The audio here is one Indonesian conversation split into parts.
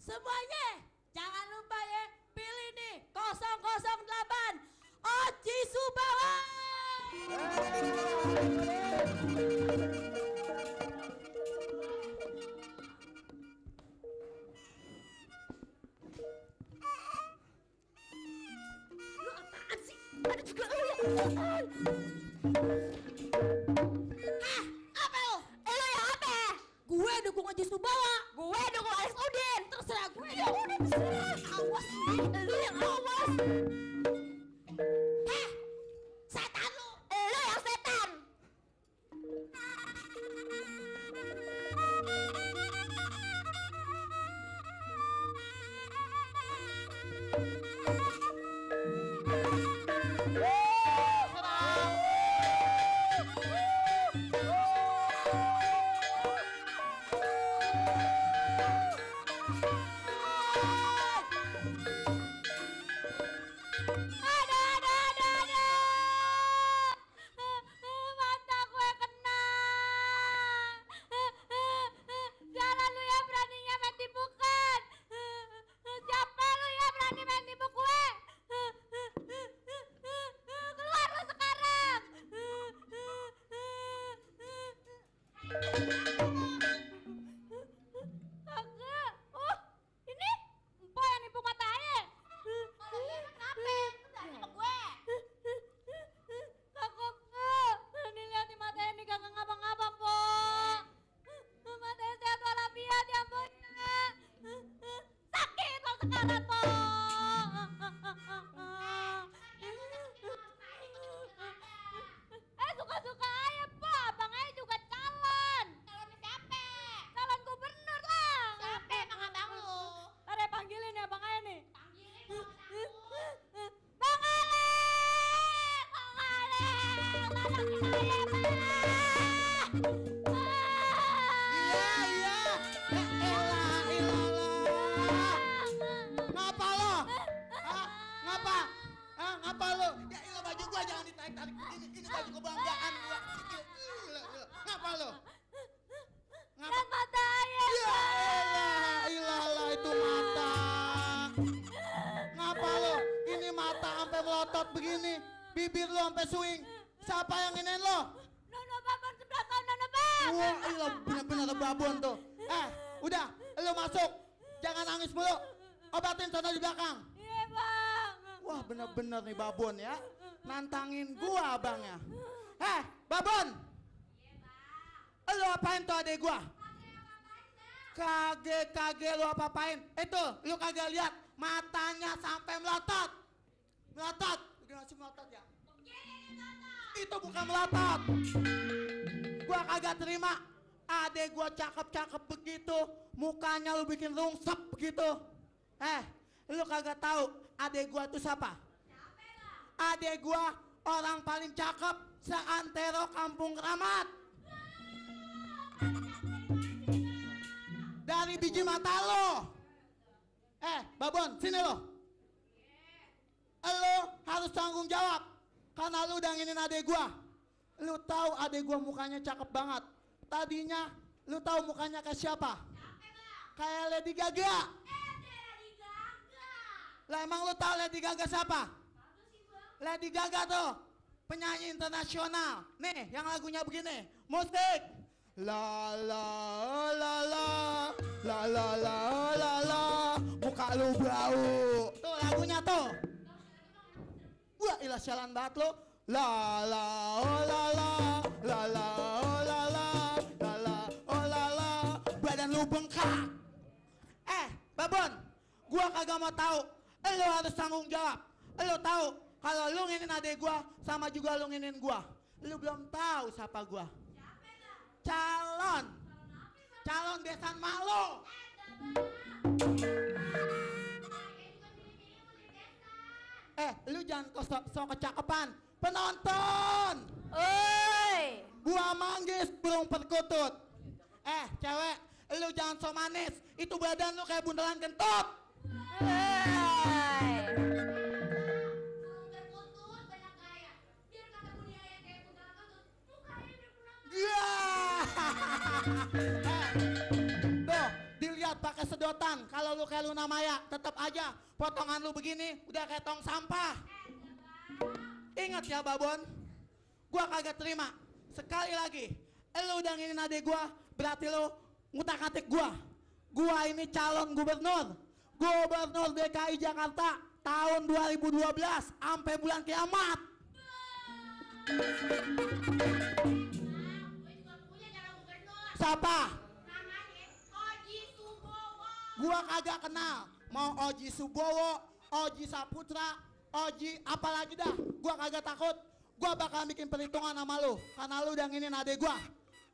Semuanya jangan lupa ya, pilih nih 008 Oji Subawa. Lu apaan sih? Ada juga lu ya. Apa lu? Lu yang apa? Gue dukung Oji Subawa. Gue dukung Alex Udin. Terserah gue. Ya udah terserah. Awas nih, lu yang awas. Setan lu. Lu yang setan. Mata gue kena. Jalan lu ya beraninya main tipukan. Siapa lu ya berani main tipu gue? Keluar lu sekarang. Kagak. Oh, ini Empo yang nipu matanya. Kenapa? Enggak nipu gue. Kagak. Nih lihat di matanya nih kagak ngapa-ngapa, Po. Matanya sehat walafiat ya, Po. Sakit lo sekarang, Po. Suka-suka aja, Po. Abang aja juga calon. Calon siapa? Calon gubernur lah. Siapa emang abang lu? Ntar ya panggilin ya abang aja nih. Panggilin Bang Ale! Bang Ale! Tolongin saya, Bang! Iya. Ngapa lo? Hah? Ngapa? Ngapa lo? Ya ilah baju gua jangan ditarik-tarik begini. Ini baju kebanggaan gua. Ngapa lo? Lihat mata ayah, Ya ilah itu mata. Ngapa lo? Ini mata sampai melotot begini. Bibir lo sampai swing. Siapa yang nginin lo? Nono babon sebelah tahun Nono bang. Wah, ilah bener-bener babon tuh. Udah, lo masuk. Jangan nangis mulu. Obatin sana di belakang. Iya bang. Wah, bener-bener nih babon ya. Nantangin gua abangnya. Babon. Lo apain tuh adek gua? Kage lo apa-apain? Itu, lo kagak lihat matanya sampai melotot. Melotot. Udah ngasih melotot ya? Itu bukan melotot. Gua kagak terima. Adek gua cakep-cakep begitu, mukanya lu bikin rungsep begitu. Lu kagak tahu adek gua tuh siapa? Adek gua orang paling cakep seantero Kampung Keramat. Dari biji mata lo. Babon, sini lo. Lo harus tanggung jawab karena lu udah nginin adek gua. Lu tahu adek gua mukanya cakep banget. Tadinya lu tahu mukanya kayak siapa? Kayak Lady Gaga. Lah emang lu tahu Lady Gaga siapa? Lady Gaga tuh penyanyi internasional. Nih, yang lagunya begini. Musik. La la la la la la la la la muka lu bau. Tuh lagunya tuh. Wah, ilah sialan banget lu. La la oh la la la la oh la la la la oh la la badan lu bengkak. Babon, gua kagak mau tahu. Lu harus tanggung jawab. Lu tahu kalau lu nginin adek gua sama juga lu nginin gua. Lu belum tahu siapa gua. Calon besan malu. Lu jangan sok kecakapan. Penonton. Oi. Gua manggis burung perkutut. Cewek, lu jangan sok manis. Itu badan lu kayak bundalan kentut. Tuh, dilihat pakai sedot sedotan. Kalau lu kayak Luna Maya, tetap aja potongan lu begini udah kayak tong sampah. Ingat ya Babon, gua kagak terima. Sekali lagi, lu udah nginin adek gua, berarti lu ngutak-atik gua. Gua ini calon gubernur DKI Jakarta tahun 2012 sampai bulan kiamat. Siapa? Namanya Oji Subowo. Gua kagak kenal. Mau Oji Subowo, Oji Saputra, Oji apalagi dah. Gua kagak takut. Gua bakal bikin perhitungan sama lu karena lu udah nginin adek gua.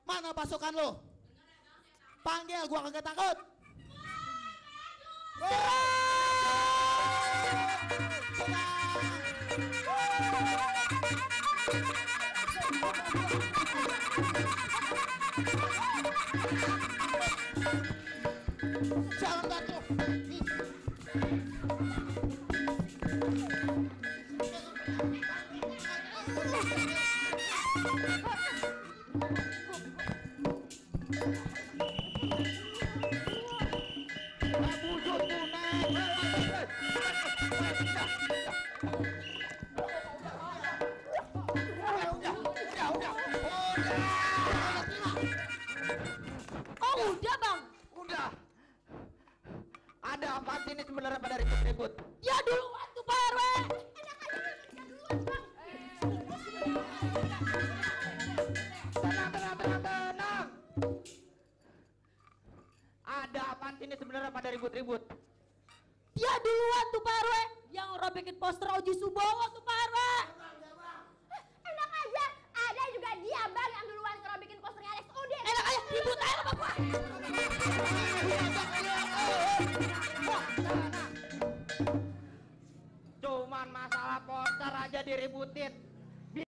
Mana pasukan lu? Panggil, gua kagak takut. Jalan batu. Oh udah bang. Udah. Ada apa sih ini sebenarnya pada ribut-ribut? Ya duluan tuh Pak RW. Enak aja dia duluan bang. Tenang. Ada apa sih ini sebenarnya pada ribut-ribut? Dia duluan tuh Pak RW. Yang robekin poster Oji Subowo tuh Pak RW. Enak aja. Ada juga dia bang yang duluan ngerobekin posternya Alex Udin. Enak aja ribut aja sama gua.